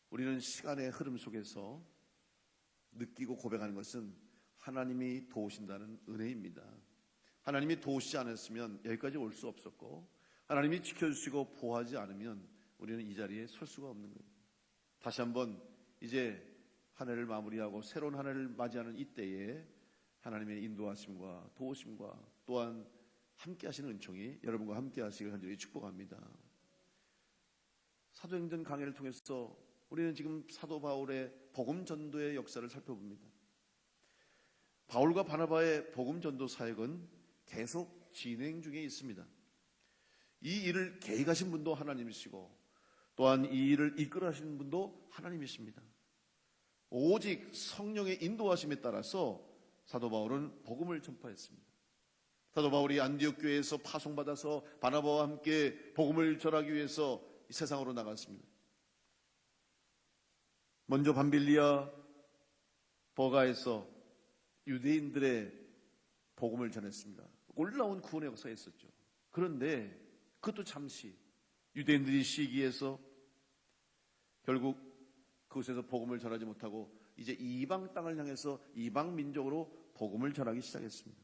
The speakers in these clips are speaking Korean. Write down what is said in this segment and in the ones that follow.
우리는 시간의 흐름 속에서 느끼고 고백하는 것은 하나님이 도우신다는 은혜입니다. 하나님이 도우시지 않았으면 여기까지 올 수 없었고, 하나님이 지켜주시고 보호하지 않으면 우리는 이 자리에 설 수가 없는 거예요. 다시 한번 이제 한 해를 마무리하고 새로운 한 해를 맞이하는 이때에 하나님의 인도하심과 도우심과 또한 함께 하시는 은총이 여러분과 함께 하시길 간절히 축복합니다. 사도행전 강해를 통해서 우리는 지금 사도 바울의 복음 전도의 역사를 살펴봅니다. 바울과 바나바의 복음 전도 사역은 계속 진행 중에 있습니다. 이 일을 계획하신 분도 하나님이시고 또한 이 일을 이끌어 하시는 분도 하나님이십니다. 오직 성령의 인도하심에 따라서 사도 바울은 복음을 전파했습니다. 사도 바울이 안디옥 교회에서 파송받아서 바나바와 함께 복음을 전하기 위해서 세상으로 나갔습니다. 먼저 밤빌리아 버가에서 유대인들의 복음을 전했습니다. 놀라운 구원의 역사가 있었죠. 그런데 그것도 잠시 유대인들이 시기해서 결국 그곳에서 복음을 전하지 못하고 이제 이방 땅을 향해서 이방 민족으로 복음을 전하기 시작했습니다.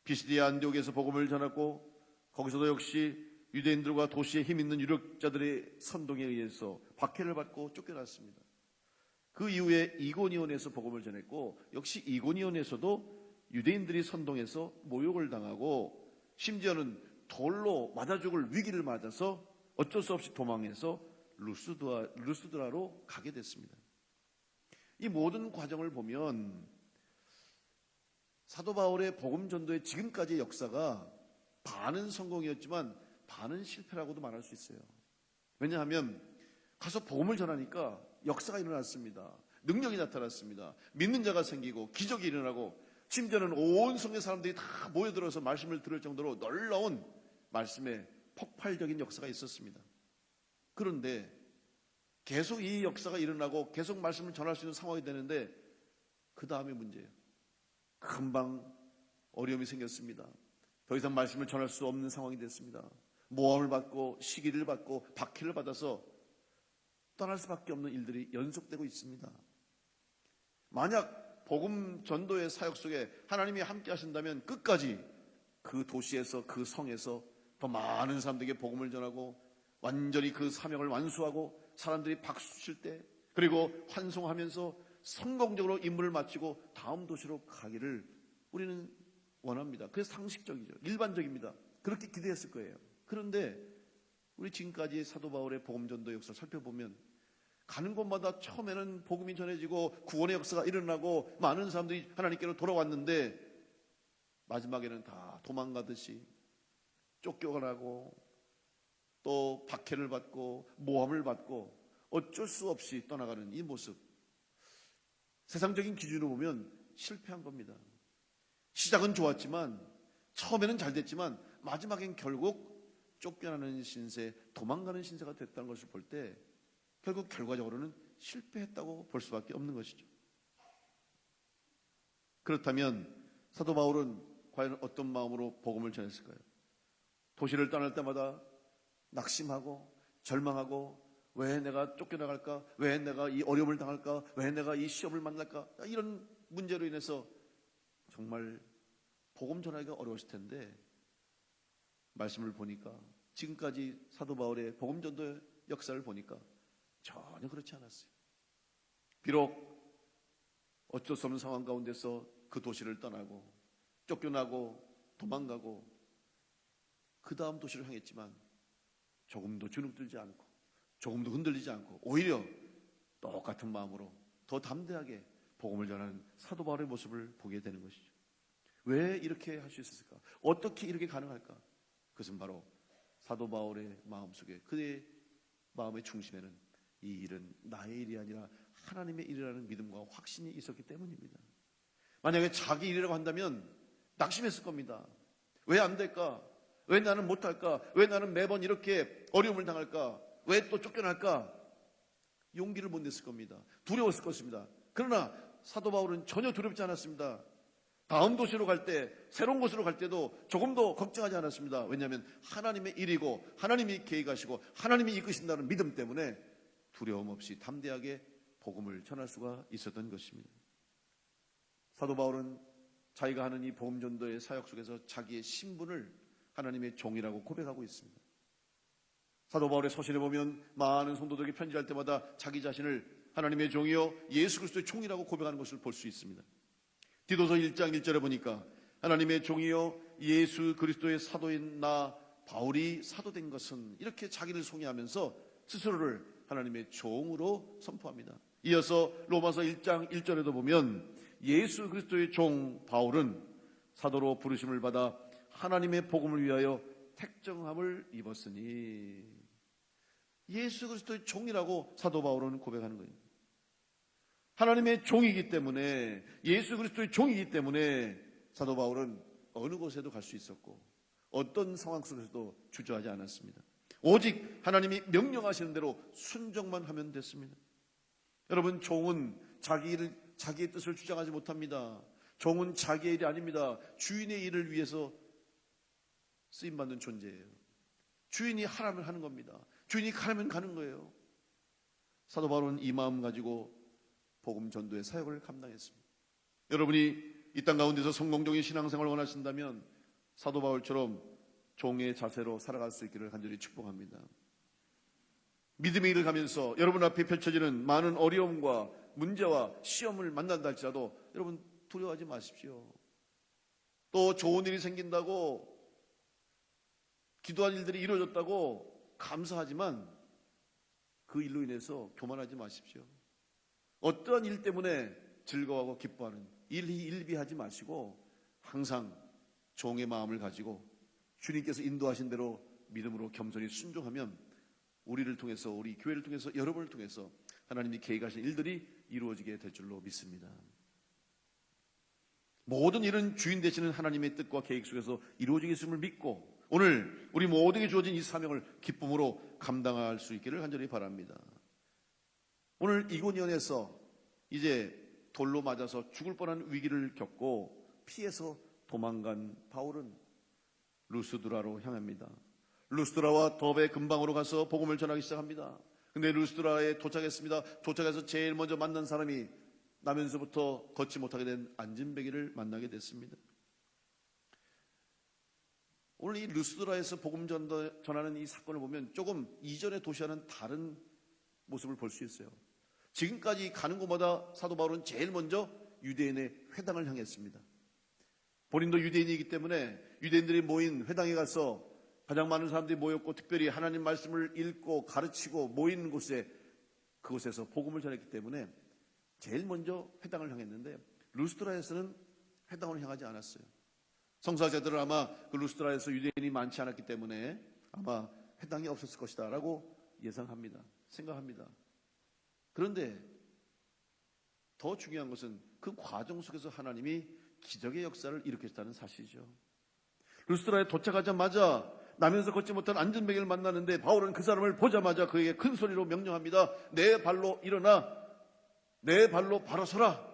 피시디아 안디옥에서 복음을 전했고 거기서도 역시 유대인들과 도시에 힘 있는 유력자들의 선동에 의해서 박해를 받고 쫓겨났습니다. 그 이후에 이고니온에서 복음을 전했고 역시 이고니온에서도 유대인들이 선동해서 모욕을 당하고 심지어는 돌로 맞아 죽을 위기를 맞아서 어쩔 수 없이 도망해서 루스드라로 가게 됐습니다. 이 모든 과정을 보면 사도 바울의 복음 전도의 지금까지의 역사가 반은 성공이었지만 반은 실패라고도 말할 수 있어요. 왜냐하면 가서 복음을 전하니까 역사가 일어났습니다. 능력이 나타났습니다. 믿는 자가 생기고 기적이 일어나고 심지어는 온 성의 사람들이 다 모여들어서 말씀을 들을 정도로 놀라운 말씀의 폭발적인 역사가 있었습니다. 그런데 계속 이 역사가 일어나고 계속 말씀을 전할 수 있는 상황이 되는데 그 다음에 문제예요. 금방 어려움이 생겼습니다. 더 이상 말씀을 전할 수 없는 상황이 됐습니다. 모함을 받고 시기를 받고 박해를 받아서 떠날 수밖에 없는 일들이 연속되고 있습니다. 만약 복음 전도의 사역 속에 하나님이 함께 하신다면 끝까지 그 도시에서 그 성에서 더 많은 사람들에게 복음을 전하고 완전히 그 사명을 완수하고 사람들이 박수 칠 때 그리고 환송하면서 성공적으로 임무를 마치고 다음 도시로 가기를 우리는 원합니다. 그게 상식적이죠. 일반적입니다. 그렇게 기대했을 거예요. 그런데 우리 지금까지 사도 바울의 복음 전도 역사를 살펴보면 가는 곳마다 처음에는 복음이 전해지고 구원의 역사가 일어나고 많은 사람들이 하나님께로 돌아왔는데 마지막에는 다 도망가듯이 쫓겨가고 또 박해를 받고 모함을 받고 어쩔 수 없이 떠나가는 이 모습, 세상적인 기준으로 보면 실패한 겁니다. 시작은 좋았지만 처음에는 잘 됐지만 마지막엔 결국 쫓겨나는 신세, 도망가는 신세가 됐다는 것을 볼 때 결국 결과적으로는 실패했다고 볼 수밖에 없는 것이죠. 그렇다면 사도 바울은 과연 어떤 마음으로 복음을 전했을까요? 도시를 떠날 때마다 낙심하고 절망하고 왜 내가 쫓겨나갈까? 왜 내가 이 어려움을 당할까? 왜 내가 이 시험을 만날까? 이런 문제로 인해서 정말 복음 전하기가 어려웠을 텐데 말씀을 보니까 지금까지 사도 바울의 복음 전도의 역사를 보니까 전혀 그렇지 않았어요. 비록 어쩔 수 없는 상황 가운데서 그 도시를 떠나고 쫓겨나고 도망가고 그 다음 도시를 향했지만 조금도 주눅들지 않고 조금도 흔들리지 않고 오히려 똑같은 마음으로 더 담대하게 복음을 전하는 사도 바울의 모습을 보게 되는 것이죠. 왜 이렇게 할 수 있었을까? 어떻게 이렇게 가능할까? 그것은 바로 사도 바울의 마음속에 그의 마음의 중심에는 이 일은 나의 일이 아니라 하나님의 일이라는 믿음과 확신이 있었기 때문입니다. 만약에 자기 일이라고 한다면 낙심했을 겁니다. 왜 안 될까? 왜 나는 못할까? 왜 나는 매번 이렇게 어려움을 당할까? 왜 또 쫓겨날까? 용기를 못 냈을 겁니다. 두려웠을 것입니다. 그러나 사도 바울은 전혀 두렵지 않았습니다. 다음 도시로 갈 때, 새로운 곳으로 갈 때도 조금도 걱정하지 않았습니다. 왜냐하면 하나님의 일이고 하나님이 계획하시고 하나님이 이끄신다는 믿음 때문에 두려움 없이 담대하게 복음을 전할 수가 있었던 것입니다. 사도 바울은 자기가 하는 이 복음 전도의 사역 속에서 자기의 신분을 하나님의 종이라고 고백하고 있습니다. 사도 바울의 서신에 보면 많은 성도들에게 편지할 때마다 자기 자신을 하나님의 종이요 예수 그리스도의 종이라고 고백하는 것을 볼 수 있습니다. 디도서 1장 1절에 보니까 하나님의 종이요 예수 그리스도의 사도인 나 바울이 사도된 것은, 이렇게 자기를 소개하면서 스스로를 하나님의 종으로 선포합니다. 이어서 로마서 1장 1절에도 보면 예수 그리스도의 종 바울은 사도로 부르심을 받아 하나님의 복음을 위하여 택정함을 입었으니, 예수 그리스도의 종이라고 사도 바울은 고백하는 거예요. 하나님의 종이기 때문에, 예수 그리스도의 종이기 때문에 사도 바울은 어느 곳에도 갈 수 있었고 어떤 상황 속에서도 주저하지 않았습니다. 오직 하나님이 명령하시는 대로 순종만 하면 됐습니다. 여러분, 종은 자기의 뜻을 주장하지 못합니다. 종은 자기의 일이 아닙니다. 주인의 일을 위해서 쓰임받는 존재예요. 주인이 하라면 하는 겁니다. 주인이 가라면 가는 거예요. 사도 바울은 이 마음 가지고 복음 전도의 사역을 감당했습니다. 여러분이 이 땅 가운데서 성공적인 신앙생활을 원하신다면 사도 바울처럼 종의 자세로 살아갈 수 있기를 간절히 축복합니다. 믿음의 일을 가면서 여러분 앞에 펼쳐지는 많은 어려움과 문제와 시험을 만난다 할지라도 여러분 두려워하지 마십시오. 또 좋은 일이 생긴다고, 기도한 일들이 이루어졌다고 감사하지만 그 일로 인해서 교만하지 마십시오. 어떠한 일 때문에 즐거워하고 기뻐하는 일비하지 마시고 항상 종의 마음을 가지고 주님께서 인도하신 대로 믿음으로 겸손히 순종하면 우리를 통해서, 우리 교회를 통해서, 여러분을 통해서 하나님이 계획하신 일들이 이루어지게 될 줄로 믿습니다. 모든 일은 주인 되시는 하나님의 뜻과 계획 속에서 이루어지겠음을 믿고 오늘 우리 모두에게 주어진 이 사명을 기쁨으로 감당할 수 있기를 간절히 바랍니다. 오늘 이고니온에서 이제 돌로 맞아서 죽을 뻔한 위기를 겪고 피해서 도망간 바울은 루스드라로 향합니다. 루스드라와 더베 근방으로 가서 복음을 전하기 시작합니다. 근데 루스드라에 도착했습니다. 도착해서 제일 먼저 만난 사람이 나면서부터 걷지 못하게 된 안진뱅이를 만나게 됐습니다. 오늘 이 루스드라에서 복음 전하는 이 사건을 보면 조금 이전의 도시와는 다른 모습을 볼 수 있어요. 지금까지 가는 곳마다 사도 바울은 제일 먼저 유대인의 회당을 향했습니다. 본인도 유대인이기 때문에 유대인들이 모인 회당에 가서 가장 많은 사람들이 모였고 특별히 하나님 말씀을 읽고 가르치고 모인 곳에, 그곳에서 복음을 전했기 때문에 제일 먼저 회당을 향했는데 루스드라에서는 회당을 향하지 않았어요. 성서학자들은 아마 그 루스드라에서 유대인이 많지 않았기 때문에 아마 회당이 없었을 것이다 라고 예상합니다. 생각합니다. 그런데 더 중요한 것은 그 과정 속에서 하나님이 기적의 역사를 일으켰다는 사실이죠. 루스드라에 도착하자마자 나면서 걷지 못한 안진뱅이를 만나는데 바울은 그 사람을 보자마자 그에게 큰 소리로 명령합니다. 내 발로 일어나, 내 발로 바로 서라,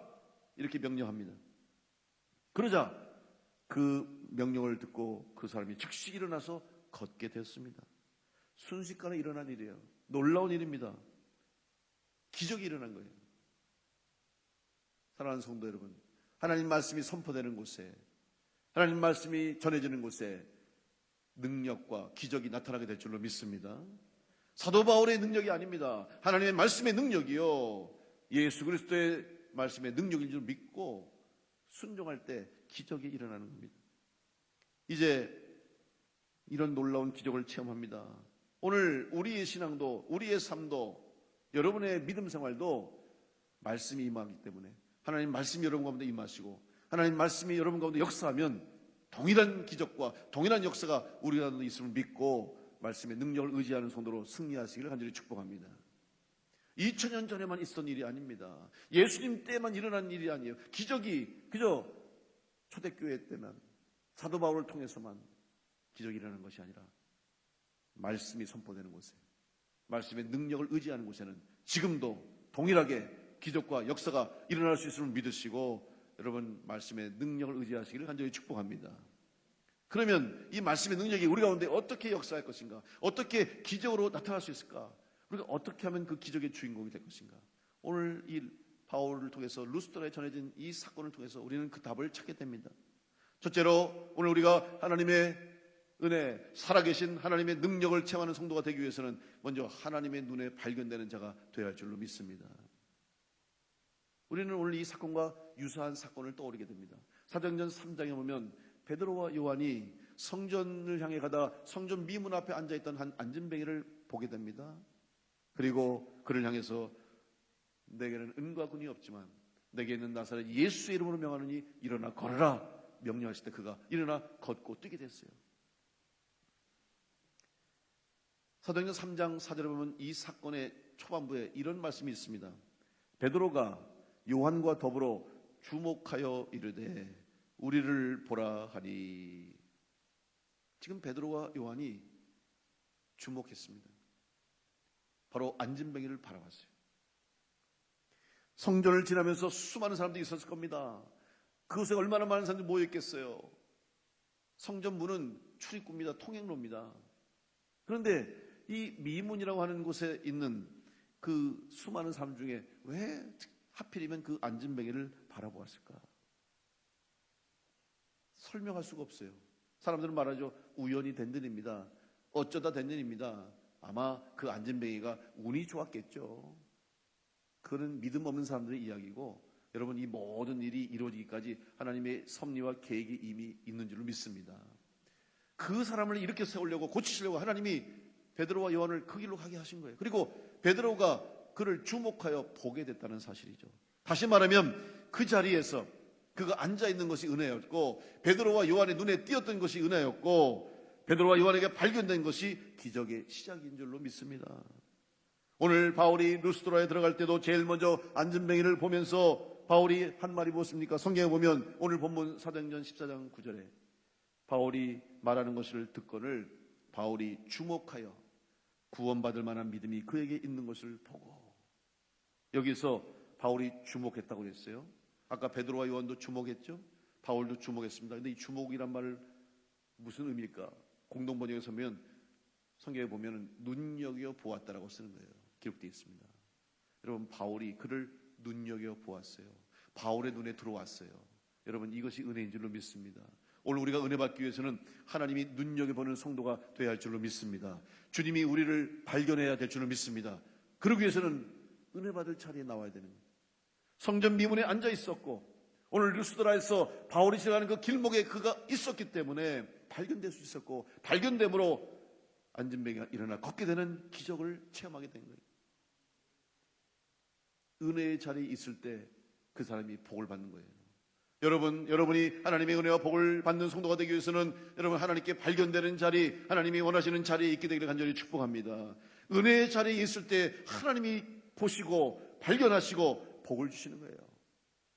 이렇게 명령합니다. 그러자 그 명령을 듣고 그 사람이 즉시 일어나서 걷게 됐습니다. 순식간에 일어난 일이에요. 놀라운 일입니다. 기적이 일어난 거예요. 사랑하는 성도 여러분, 하나님 말씀이 선포되는 곳에, 하나님 말씀이 전해지는 곳에 능력과 기적이 나타나게 될 줄로 믿습니다. 사도 바울의 능력이 아닙니다. 하나님의 말씀의 능력이요, 예수 그리스도의 말씀의 능력인 줄 믿고 순종할 때 기적이 일어나는 겁니다. 이제 이런 놀라운 기적을 체험합니다. 오늘 우리의 신앙도, 우리의 삶도, 여러분의 믿음 생활도 말씀이 임하기 때문에 하나님 말씀이 여러분 가운데 임하시고 하나님 말씀이 여러분 가운데 역사하면 동일한 기적과 동일한 역사가 우리 가운데 있음을 믿고 말씀의 능력을 의지하는 성도로 승리하시기를 간절히 축복합니다. 2000년 전에만 있었던 일이 아닙니다. 예수님 때만 일어난 일이 아니에요. 기적이 그저 초대교회 때만, 사도 바울을 통해서만 기적이 일어나는 것이 아니라 말씀이 선포되는 곳에, 말씀의 능력을 의지하는 곳에는 지금도 동일하게 기적과 역사가 일어날 수 있음을 믿으시고 여러분 말씀의 능력을 의지하시기를 간절히 축복합니다. 그러면 이 말씀의 능력이 우리 가운데 어떻게 역사할 것인가, 어떻게 기적으로 나타날 수 있을까? 우리가 어떻게 하면 그 기적의 주인공이 될 것인가? 오늘 이 바울을 통해서 루스드라에 전해진 이 사건을 통해서 우리는 그 답을 찾게 됩니다. 첫째로 오늘 우리가 하나님의 은혜, 살아계신 하나님의 능력을 체험하는 성도가 되기 위해서는 먼저 하나님의 눈에 발견되는 자가 되어야 할 줄로 믿습니다. 우리는 오늘 이 사건과 유사한 사건을 떠올리게 됩니다. 사도행전 3장에 보면 베드로와 요한이 성전을 향해 가다 성전 미문 앞에 앉아있던 한 안진뱅이를 보게 됩니다. 그리고 그를 향해서 내게는 은과 금이 없지만 내게 있는 나사렛 예수의 이름으로 명하노니 일어나 걸어라 명령하실 때 그가 일어나 걷고 뛰게 됐어요. 사도행전 3장 4절에 보면 이 사건의 초반부에 이런 말씀이 있습니다. 베드로가 요한과 더불어 주목하여 이르되 우리를 보라 하니. 지금 베드로와 요한이 주목했습니다. 바로 안진뱅이를 바라봤어요. 성전을 지나면서 수많은 사람들이 있었을 겁니다. 그곳에 얼마나 많은 사람들이 모여있겠어요. 성전 문은 출입구입니다. 통행로입니다. 그런데 이 미문이라고 하는 곳에 있는 그 수많은 사람 중에 왜 하필이면 그 안진뱅이를 바라보았을까? 설명할 수가 없어요. 사람들은 말하죠. 우연히 된 일입니다. 어쩌다 된 일입니다. 아마 그 안진뱅이가 운이 좋았겠죠. 그는 믿음 없는 사람들의 이야기고, 여러분, 이 모든 일이 이루어지기까지 하나님의 섭리와 계획이 이미 있는 줄로 믿습니다. 그 사람을 이렇게 세우려고, 고치시려고 하나님이 베드로와 요한을 그 길로 가게 하신 거예요. 그리고 베드로가 그를 주목하여 보게 됐다는 사실이죠. 다시 말하면 그 자리에서 그가 앉아있는 것이 은혜였고, 베드로와 요한의 눈에 띄었던 것이 은혜였고, 베드로와 요한에게 발견된 것이 기적의 시작인 줄로 믿습니다. 오늘 바울이 루스드라에 들어갈 때도 제일 먼저 안진뱅이를 보면서 바울이 한 말이 무엇입니까? 성경에 보면 오늘 본문 사도행전 14장 9절에 바울이 말하는 것을 듣거늘 바울이 주목하여 구원받을 만한 믿음이 그에게 있는 것을 보고. 여기서 바울이 주목했다고 했어요. 아까 베드로와 요한도 주목했죠. 바울도 주목했습니다. 그런데 이 주목이란 말을 무슨 의미일까? 공동번역에 서면 성경에 보면 눈여겨 보았다라고 쓰는 거예요. 기록되어 있습니다. 여러분, 바울이 그를 눈여겨 보았어요. 바울의 눈에 들어왔어요. 여러분, 이것이 은혜인 줄로 믿습니다. 오늘 우리가 은혜 받기 위해서는 하나님이 눈여겨보는 성도가 되어야 할 줄로 믿습니다. 주님이 우리를 발견해야 될 줄로 믿습니다. 그러기 위해서는 은혜 받을 자리에 나와야 되는 거예요. 성전 미문에 앉아 있었고, 오늘 루스드라에서 바울이 지나가는 그 길목에 그가 있었기 때문에 발견될 수 있었고, 발견됨으로 안진뱅이가 일어나 걷게 되는 기적을 체험하게 된 거예요. 은혜의 자리에 있을 때 그 사람이 복을 받는 거예요. 여러분이 하나님의 은혜와 복을 받는 성도가 되기 위해서는 여러분 하나님께 발견되는 자리, 하나님이 원하시는 자리에 있게 되기를 간절히 축복합니다. 은혜의 자리에 있을 때 하나님이 보시고 발견하시고 복을 주시는 거예요.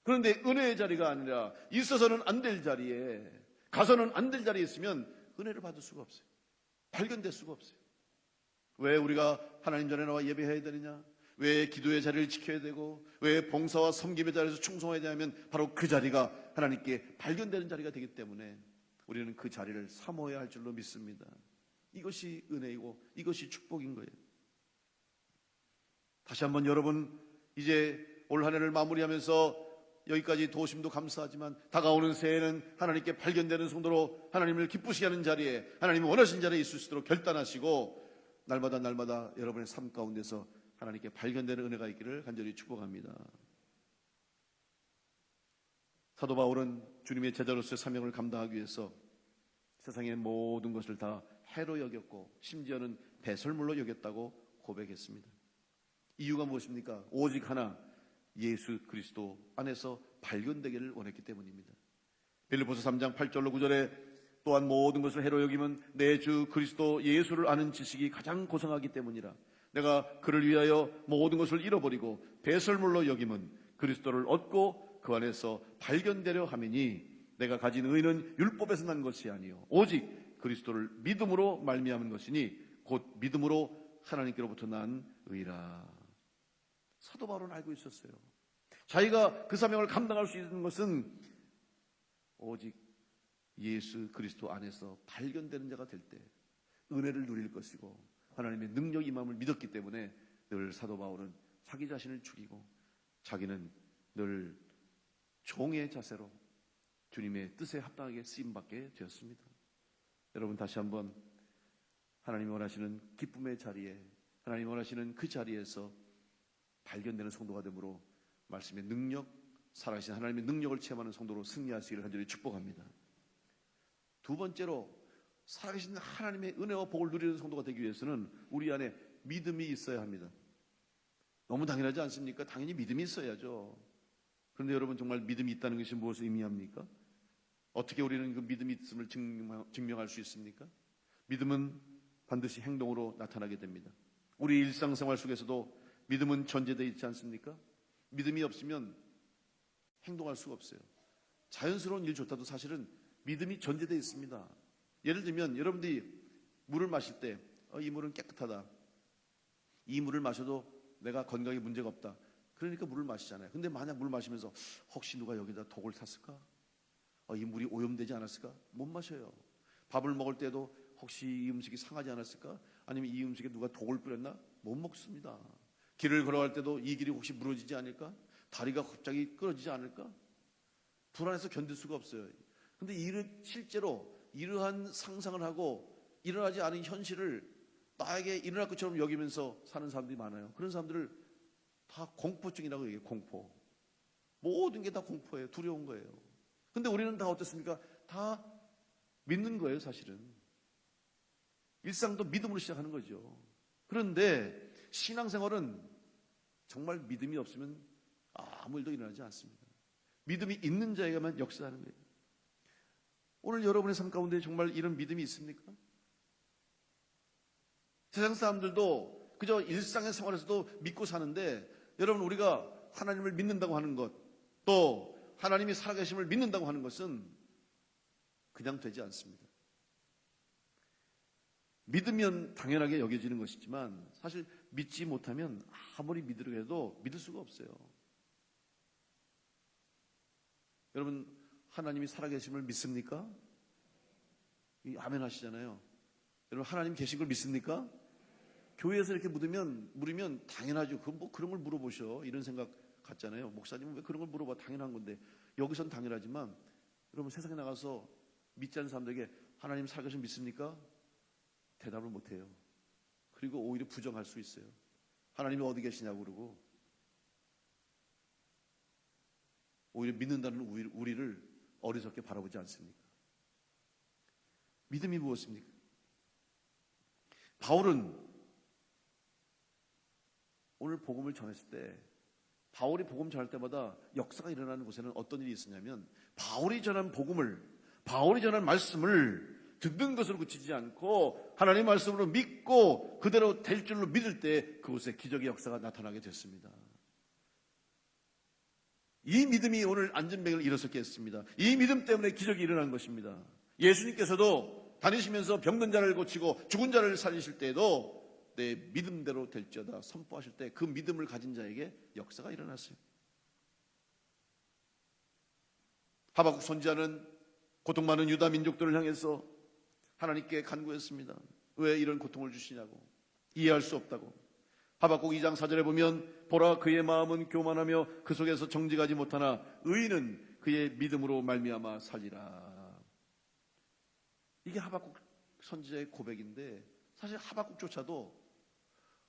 그런데 은혜의 자리가 아니라 있어서는 안 될 자리에, 가서는 안 될 자리에 있으면 은혜를 받을 수가 없어요. 발견될 수가 없어요. 왜 우리가 하나님 전에 나와 예배해야 되느냐? 왜 기도의 자리를 지켜야 되고, 왜 봉사와 섬김의 자리에서 충성해야 되냐면 바로 그 자리가 하나님께 발견되는 자리가 되기 때문에 우리는 그 자리를 사모해야 할 줄로 믿습니다. 이것이 은혜이고 이것이 축복인 거예요. 다시 한번 여러분, 이제 올 한 해를 마무리하면서 여기까지 도우심도 감사하지만 다가오는 새해는 하나님께 발견되는 성도로 하나님을 기쁘시게 하는 자리에, 하나님이 원하신 자리에 있을 수 있도록 결단하시고 날마다 여러분의 삶 가운데서 하나님께 발견되는 은혜가 있기를 간절히 축복합니다. 사도 바울은 주님의 제자로서의 사명을 감당하기 위해서 세상의 모든 것을 다 해로 여겼고 심지어는 배설물로 여겼다고 고백했습니다. 이유가 무엇입니까? 오직 하나, 예수 그리스도 안에서 발견되기를 원했기 때문입니다. 빌립보서 3장 8절로 9절에 또한 모든 것을 해로 여기면 내 주 그리스도 예수를 아는 지식이 가장 고상하기 때문이라. 내가 그를 위하여 모든 것을 잃어버리고 배설물로 여김은 그리스도를 얻고 그 안에서 발견되려 함이니 내가 가진 의는 율법에서 난 것이 아니요 오직 그리스도를 믿음으로 말미암은 것이니 곧 믿음으로 하나님께로부터 난 의라. 사도 바울은 알고 있었어요. 자기가 그 사명을 감당할 수 있는 것은 오직 예수 그리스도 안에서 발견되는 자가 될 때 은혜를 누릴 것이고, 하나님의 능력이 임함을 믿었기 때문에 늘 사도 바울은 자기 자신을 죽이고 자기는 늘 종의 자세로 주님의 뜻에 합당하게 쓰임받게 되었습니다. 여러분, 다시 한번 하나님이 원하시는 기쁨의 자리에, 하나님이 원하시는 그 자리에서 발견되는 성도가 되므로 말씀의 능력, 살아계신 하나님의 능력을 체험하는 성도로 승리하시기를 간절히 축복합니다. 두 번째로, 살아계신 하나님의 은혜와 복을 누리는 성도가 되기 위해서는 우리 안에 믿음이 있어야 합니다. 너무 당연하지 않습니까? 당연히 믿음이 있어야죠. 그런데 여러분, 정말 믿음이 있다는 것이 무엇을 의미합니까? 어떻게 우리는 그 믿음이 있음을 증명할 수 있습니까? 믿음은 반드시 행동으로 나타나게 됩니다. 우리 일상생활 속에서도 믿음은 전제되어 있지 않습니까? 믿음이 없으면 행동할 수가 없어요. 자연스러운 일조차도 사실은 믿음이 전제되어 있습니다. 예를 들면 여러분들이 물을 마실 때 이 물은 깨끗하다, 이 물을 마셔도 내가 건강에 문제가 없다, 그러니까 물을 마시잖아요. 근데 만약 물 마시면서 혹시 누가 여기다 독을 탔을까? 이 물이 오염되지 않았을까? 못 마셔요. 밥을 먹을 때도 혹시 이 음식이 상하지 않았을까? 아니면 이 음식에 누가 독을 뿌렸나? 못 먹습니다. 길을 걸어갈 때도 이 길이 혹시 무너지지 않을까? 다리가 갑자기 끊어지지 않을까? 불안해서 견딜 수가 없어요. 근데 실제로 이러한 상상을 하고 일어나지 않은 현실을 나에게 일어날 것처럼 여기면서 사는 사람들이 많아요. 그런 사람들을 다 공포증이라고 얘기해요. 공포. 모든 게 다 공포예요. 두려운 거예요. 근데 우리는 다 어떻습니까? 다 믿는 거예요, 사실은. 일상도 믿음으로 시작하는 거죠. 그런데 신앙생활은 정말 믿음이 없으면 아무 일도 일어나지 않습니다. 믿음이 있는 자에게만 역사하는 거예요. 오늘 여러분의 삶 가운데 정말 이런 믿음이 있습니까? 세상 사람들도 그저 일상의 생활에서도 믿고 사는데, 여러분, 우리가 하나님을 믿는다고 하는 것, 또 하나님이 살아계심을 믿는다고 하는 것은 그냥 되지 않습니다. 믿으면 당연하게 여겨지는 것이지만 사실 믿지 못하면 아무리 믿으려고 해도 믿을 수가 없어요. 여러분, 하나님이 살아계심을 믿습니까? 아멘 하시잖아요. 여러분, 하나님 계신 걸 믿습니까? 교회에서 이렇게 물으면 당연하죠. 그런 걸 물어보셔, 이런 생각 같잖아요. 목사님은 왜 그런 걸 물어봐? 당연한 건데. 여기선 당연하지만 여러분, 세상에 나가서 믿지 않는 사람들에게 하나님 살아계심 믿습니까? 대답을 못해요. 그리고 오히려 부정할 수 있어요. 하나님이 어디 계시냐고 그러고, 오히려 믿는다는 우리를 어리석게 바라보지 않습니까? 믿음이 무엇입니까? 바울은 오늘 복음을 전했을 때, 바울이 복음 전할 때마다 역사가 일어나는 곳에는 어떤 일이 있었냐면, 바울이 전한 복음을, 바울이 전한 말씀을 듣는 것으로 그치지 않고 하나님의 말씀으로 믿고 그대로 될 줄로 믿을 때 그곳에 기적의 역사가 나타나게 됐습니다. 이 믿음이 오늘 안전병을 일어섰게 했습니다. 이 믿음 때문에 기적이 일어난 것입니다. 예수님께서도 다니시면서 병든 자를 고치고 죽은 자를 살리실 때에도 내 믿음대로 될지어다 선포하실 때 그 믿음을 가진 자에게 역사가 일어났어요. 하박국 선지자는 고통 많은 유다 민족들을 향해서 하나님께 간구했습니다. 왜 이런 고통을 주시냐고, 이해할 수 없다고. 하박국 2장 4절에 보면, 보라, 그의 마음은 교만하며 그 속에서 정직하지 못하나 의인은 그의 믿음으로 말미암아 살리라. 이게 하박국 선지자의 고백인데, 사실 하박국조차도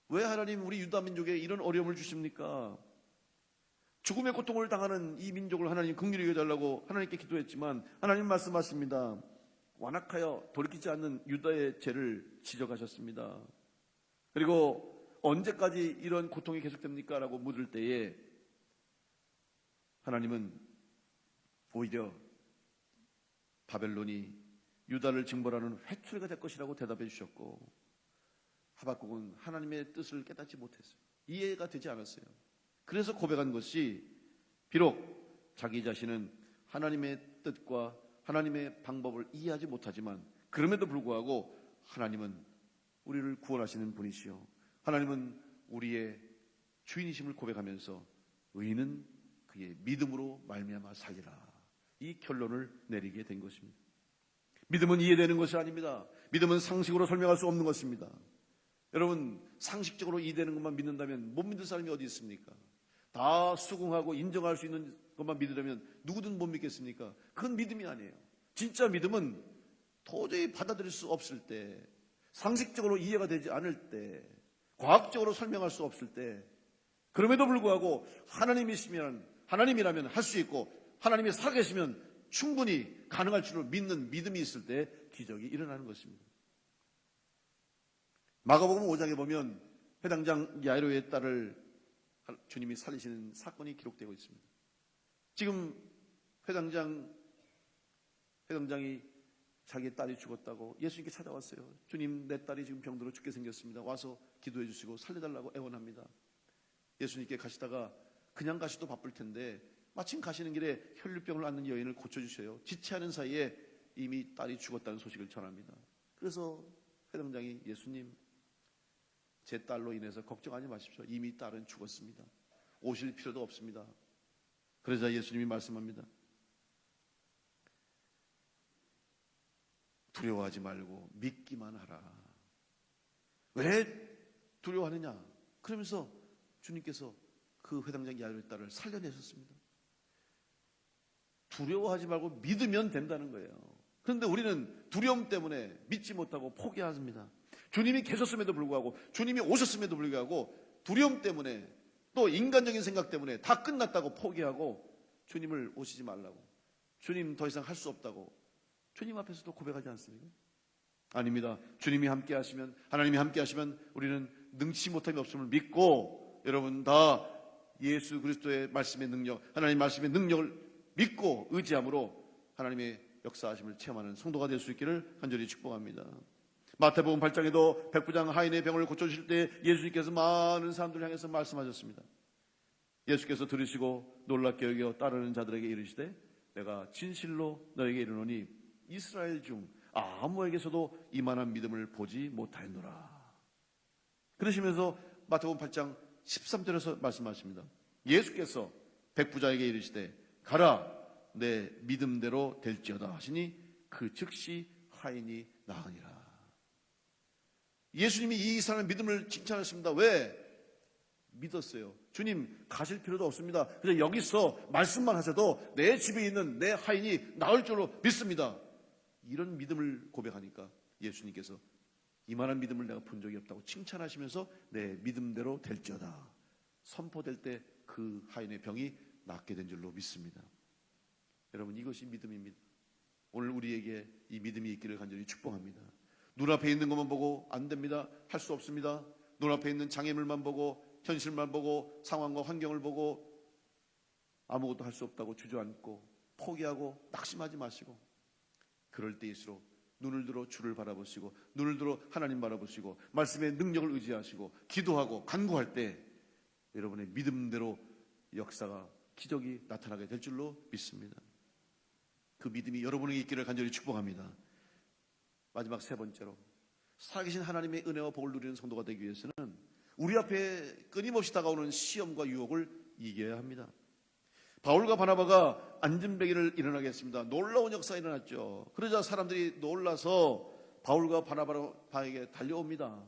왜 하나님 우리 유다 민족에 이런 어려움을 주십니까? 죽음의 고통을 당하는 이 민족을 하나님 긍휼히 여겨달라고 하나님께 기도했지만 하나님 말씀하십니다. 완악하여 돌이키지 않는 유다의 죄를 지적하셨습니다. 그리고 언제까지 이런 고통이 계속됩니까? 라고 물을 때에 하나님은 오히려 바벨론이 유다를 징벌하는 회초리가 될 것이라고 대답해 주셨고, 하박국은 하나님의 뜻을 깨닫지 못했어요. 이해가 되지 않았어요. 그래서 고백한 것이, 비록 자기 자신은 하나님의 뜻과 하나님의 방법을 이해하지 못하지만 그럼에도 불구하고 하나님은 우리를 구원하시는 분이시요, 하나님은 우리의 주인이심을 고백하면서 의인은 그의 믿음으로 말미암아 살리라, 이 결론을 내리게 된 것입니다. 믿음은 이해되는 것이 아닙니다. 믿음은 상식으로 설명할 수 없는 것입니다. 여러분, 상식적으로 이되는 것만 믿는다면 못 믿을 사람이 어디 있습니까? 다 수긍하고 인정할 수 있는 것만 믿으려면 누구든 못 믿겠습니까? 그건 믿음이 아니에요. 진짜 믿음은 도저히 받아들일 수 없을 때, 상식적으로 이해가 되지 않을 때, 과학적으로 설명할 수 없을 때, 그럼에도 불구하고 하나님이라면 할 수 있고 하나님이 살아계시면 충분히 가능할 줄을 믿는 믿음이 있을 때 기적이 일어나는 것입니다. 마가복음 5장에 보면 회당장 야이로의 딸을 주님이 살리시는 사건이 기록되고 있습니다. 지금 회당장이 자기의 딸이 죽었다고 예수님께 찾아왔어요. 주님, 내 딸이 지금 병들어 죽게 생겼습니다. 와서 기도해 주시고 살려달라고 애원합니다. 예수님께 가시다가 그냥 가시도 바쁠 텐데 마침 가시는 길에 혈류병을 앓는 여인을 고쳐주셔요. 지체하는 사이에 이미 딸이 죽었다는 소식을 전합니다. 그래서 회당장이 예수님, 제 딸로 인해서 걱정하지 마십시오. 이미 딸은 죽었습니다. 오실 필요도 없습니다. 그러자 예수님이 말씀합니다. 두려워하지 말고 믿기만 하라. 왜 두려워하느냐? 그러면서 주님께서 그 회당장 야이로의 딸을 살려내셨습니다. 두려워하지 말고 믿으면 된다는 거예요. 그런데 우리는 두려움 때문에 믿지 못하고 포기합니다. 주님이 계셨음에도 불구하고, 주님이 오셨음에도 불구하고 두려움 때문에, 또 인간적인 생각 때문에 다 끝났다고 포기하고 주님을 오시지 말라고, 주님 더 이상 할 수 없다고 주님 앞에서도 고백하지 않습니까? 아닙니다. 주님이 함께 하시면, 하나님이 함께 하시면 우리는 능치 못함이 없음을 믿고, 여러분 다 예수 그리스도의 말씀의 능력, 하나님 말씀의 능력을 믿고 의지함으로 하나님의 역사하심을 체험하는 성도가 될 수 있기를 간절히 축복합니다. 마태복음 8장에도 백부장 하인의 병을 고쳐주실 때 예수님께서 많은 사람들을 향해서 말씀하셨습니다. 예수께서 들으시고 놀랍게 여겨 따르는 자들에게 이르시되 내가 진실로 너에게 이르노니 이스라엘 중 아무에게서도 이만한 믿음을 보지 못하였노라. 그러시면서 마태복음 8장 13절에서 말씀하십니다. 예수께서 백부장에게 이르시되 가라, 내 믿음대로 될지어다 하시니 그 즉시 하인이 나으니라. 예수님이 이 사람의 믿음을 칭찬하십니다. 왜? 믿었어요. 주님 가실 필요도 없습니다. 그래서 여기서 말씀만 하셔도 내 집에 있는 내 하인이 나을 줄로 믿습니다. 이런 믿음을 고백하니까 예수님께서 이만한 믿음을 내가 본 적이 없다고 칭찬하시면서 내 믿음대로 될지어다 선포될 때 그 하인의 병이 낫게 된 줄로 믿습니다. 여러분, 이것이 믿음입니다. 오늘 우리에게 이 믿음이 있기를 간절히 축복합니다. 눈앞에 있는 것만 보고 안 됩니다. 할 수 없습니다. 눈앞에 있는 장애물만 보고, 현실만 보고, 상황과 환경을 보고 아무것도 할 수 없다고 주저앉고 포기하고 낙심하지 마시고, 그럴 때일수록 눈을 들어 주를 바라보시고, 눈을 들어 하나님 바라보시고, 말씀의 능력을 의지하시고 기도하고 간구할 때 여러분의 믿음대로 역사가, 기적이 나타나게 될 줄로 믿습니다. 그 믿음이 여러분에게 있기를 간절히 축복합니다. 마지막 세 번째로, 살아계신 하나님의 은혜와 복을 누리는 성도가 되기 위해서는 우리 앞에 끊임없이 다가오는 시험과 유혹을 이겨야 합니다. 바울과 바나바가 안전뱅이를 일어나게 했습니다. 놀라운 역사가 일어났죠. 그러자 사람들이 놀라서 바울과 바나바에게 달려옵니다.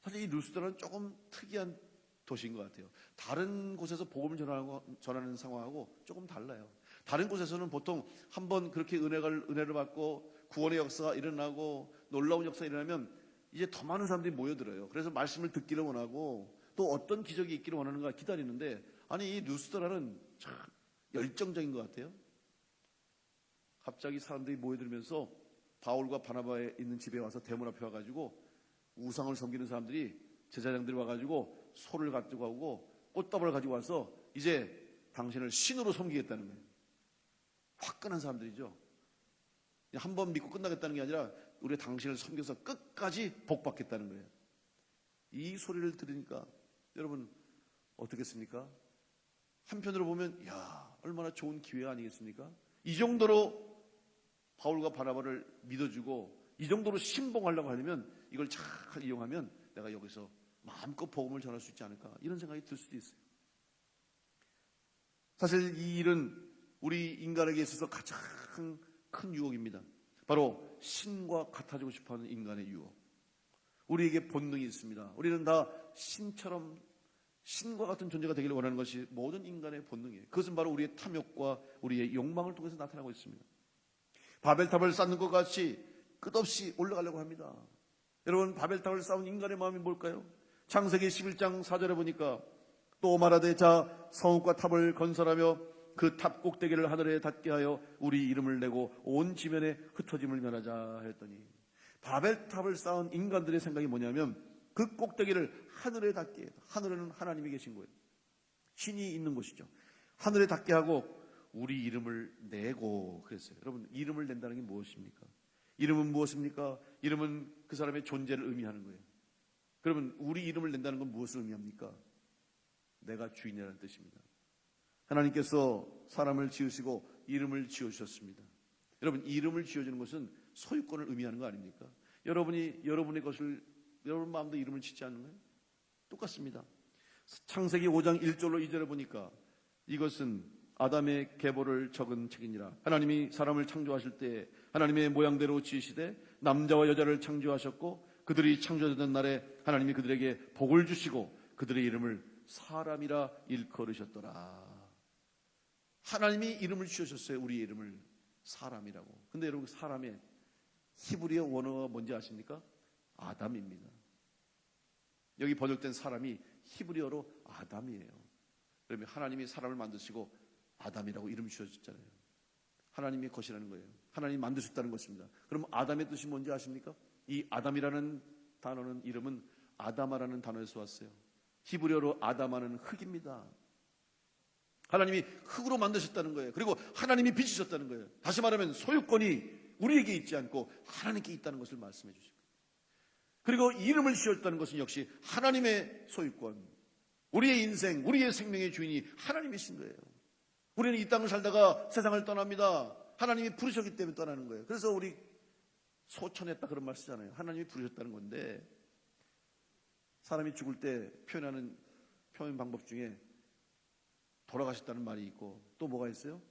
사실 이 루스드라는 조금 특이한 도시인 것 같아요. 다른 곳에서 복음을 전하는 상황하고 조금 달라요. 다른 곳에서는 보통 한번 그렇게 은혜를 받고 구원의 역사가 일어나고 놀라운 역사가 일어나면 이제 더 많은 사람들이 모여들어요. 그래서 말씀을 듣기를 원하고 또 어떤 기적이 있기를 원하는가 기다리는데, 아니 이 루스드라는 참 열정적인 것 같아요. 갑자기 사람들이 모여들면서 바울과 바나바에 있는 집에 와서 대문 앞에 와가지고 우상을 섬기는 사람들이, 제사장들이 와가지고 소를 가지고 오고 꽃다발을 가지고 와서 이제 당신을 신으로 섬기겠다는 거예요. 화끈한 사람들이죠. 한 번 믿고 끝나겠다는 게 아니라 우리가 당신을 섬겨서 끝까지 복받겠다는 거예요. 이 소리를 들으니까 여러분 어떻겠습니까? 한편으로 보면 야, 얼마나 좋은 기회가 아니겠습니까? 이 정도로 바울과 바나바를 믿어주고 이 정도로 신봉하려고 하려면 이걸 잘 이용하면 내가 여기서 마음껏 복음을 전할 수 있지 않을까, 이런 생각이 들 수도 있어요. 사실 이 일은 우리 인간에게 있어서 가장 큰 유혹입니다. 바로 신과 같아지고 싶어하는 인간의 유혹. 우리에게 본능이 있습니다. 우리는 다 신처럼 신과 같은 존재가 되기를 원하는 것이 모든 인간의 본능이에요. 그것은 바로 우리의 탐욕과 우리의 욕망을 통해서 나타나고 있습니다. 바벨탑을 쌓는 것 같이 끝없이 올라가려고 합니다. 여러분, 바벨탑을 쌓은 인간의 마음이 뭘까요? 창세기 11장 4절에 보니까 또 말하되 자 성읍과 탑을 건설하며 그 탑 꼭대기를 하늘에 닿게 하여 우리 이름을 내고 온 지면에 흩어짐을 면하자 했더니, 바벨탑을 쌓은 인간들의 생각이 뭐냐면 그 꼭대기를 하늘에 닿게 해요. 하늘에는 하나님이 계신 거예요. 신이 있는 곳이죠. 하늘에 닿게 하고 우리 이름을 내고 그랬어요. 여러분, 이름을 낸다는 게 무엇입니까? 이름은 무엇입니까? 이름은 그 사람의 존재를 의미하는 거예요. 그러면 우리 이름을 낸다는 건 무엇을 의미합니까? 내가 주인이라는 뜻입니다. 하나님께서 사람을 지으시고 이름을 지어주셨습니다. 여러분, 이름을 지어주는 것은 소유권을 의미하는 거 아닙니까? 여러분이 여러분의 것을 여러분 마음도 이름을 짓지 않는 거예요? 똑같습니다. 창세기 5장 1절로 2절에 보니까 이것은 아담의 계보를 적은 책이니라. 하나님이 사람을 창조하실 때 하나님의 모양대로 지으시되 남자와 여자를 창조하셨고 그들이 창조되던 날에 하나님이 그들에게 복을 주시고 그들의 이름을 사람이라 일컬으셨더라. 하나님이 이름을 지으셨어요. 우리의 이름을 사람이라고. 근데 여러분, 사람의 히브리어 원어가 뭔지 아십니까? 아담입니다. 여기 번역된 사람이 히브리어로 아담이에요. 그러면 하나님이 사람을 만드시고 아담이라고 이름 지어줬잖아요. 하나님의 것이라는 거예요. 하나님이 만드셨다는 것입니다. 그럼 아담의 뜻이 뭔지 아십니까? 이 아담이라는 단어는, 이름은 아다마라는 단어에서 왔어요. 히브리어로 아다마는 흙입니다. 하나님이 흙으로 만드셨다는 거예요. 그리고 하나님이 빚으셨다는 거예요. 다시 말하면 소유권이 우리에게 있지 않고 하나님께 있다는 것을 말씀해 주시고, 그리고 이름을 지었다는 것은 역시 하나님의 소유권, 우리의 인생, 우리의 생명의 주인이 하나님이신 거예요. 우리는 이 땅을 살다가 세상을 떠납니다. 하나님이 부르셨기 때문에 떠나는 거예요. 그래서 우리 소천했다 그런 말 쓰잖아요. 하나님이 부르셨다는 건데, 사람이 죽을 때 표현하는 표현 방법 중에 돌아가셨다는 말이 있고 또 뭐가 있어요?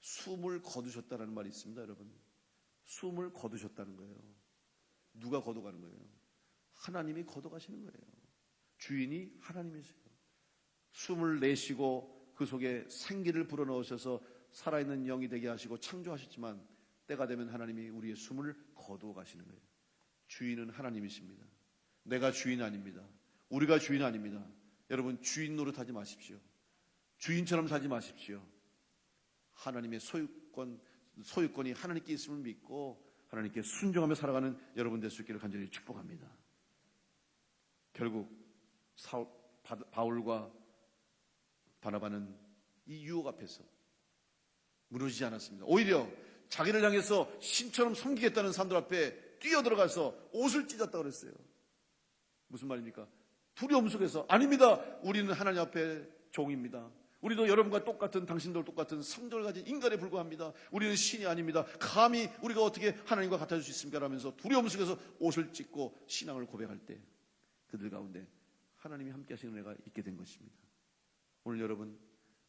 숨을 거두셨다는 말이 있습니다. 여러분, 숨을 거두셨다는 거예요. 누가 거둬가는 거예요? 하나님이 거둬가시는 거예요. 주인이 하나님이세요. 숨을 내쉬고 그 속에 생기를 불어넣으셔서 살아있는 영이 되게 하시고 창조하셨지만 때가 되면 하나님이 우리의 숨을 거두어 가시는 거예요. 주인은 하나님이십니다. 내가 주인 아닙니다. 우리가 주인 아닙니다. 여러분, 주인 노릇하지 마십시오. 주인처럼 살지 마십시오. 하나님의 소유권이 하나님께 있음을 믿고 하나님께 순종하며 살아가는 여러분 될 수 있기를 간절히 축복합니다. 결국 바울과 바나바는 이 유혹 앞에서 무너지지 않았습니다. 오히려 자기를 향해서 신처럼 섬기겠다는 사람들 앞에 뛰어들어가서 옷을 찢었다고 그랬어요. 무슨 말입니까? 두려움 속에서 아닙니다. 우리는 하나님 앞에 종입니다. 우리도 여러분과 똑같은, 당신들 똑같은 성적을 가진 인간에 불과합니다. 우리는 신이 아닙니다. 감히 우리가 어떻게 하나님과 같아질 수 있습니까? 라면서 두려움 속에서 옷을 찢고 신앙을 고백할 때 그들 가운데 하나님이 함께 하시는 은혜가 있게 된 것입니다. 오늘 여러분,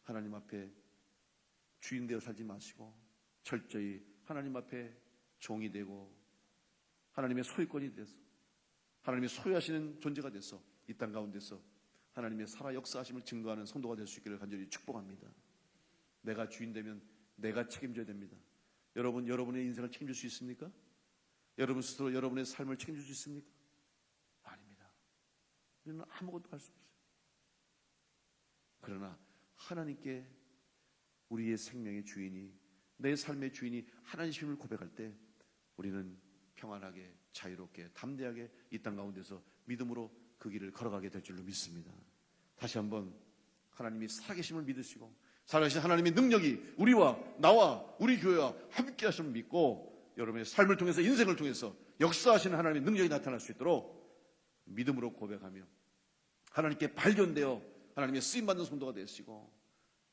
하나님 앞에 주인 되어 살지 마시고 철저히 하나님 앞에 종이 되고 하나님의 소유권이 돼서 하나님의 소유하시는 존재가 돼서 이 땅 가운데서 하나님의 살아 역사하심을 증거하는 성도가 될 수 있기를 간절히 축복합니다. 내가 주인 되면 내가 책임져야 됩니다. 여러분, 여러분의 인생을 책임질 수 있습니까? 여러분 스스로 여러분의 삶을 책임질 수 있습니까? 아닙니다. 우리는 아무것도 할 수 없어요. 그러나 하나님께 우리의 생명의 주인이, 내 삶의 주인이 하나님이심을 고백할 때 우리는 평안하게, 자유롭게, 담대하게 이 땅 가운데서 믿음으로 그 길을 걸어가게 될 줄로 믿습니다. 다시 한번 하나님이 살아계심을 믿으시고 살아계신 하나님의 능력이 우리와 나와 우리 교회와 함께 하심을 믿고 여러분의 삶을 통해서, 인생을 통해서 역사하시는 하나님의 능력이 나타날 수 있도록 믿음으로 고백하며 하나님께 발견되어 하나님의 쓰임받는 성도가 되시고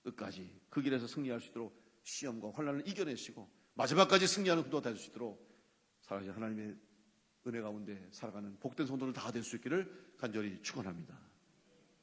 끝까지 그 길에서 승리할 수 있도록 시험과 환난을 이겨내시고 마지막까지 승리하는 성도가 될 수 있도록 살아계신 하나님의 은혜 가운데 살아가는 복된 성도들 다 될 수 있기를 간절히 축원합니다.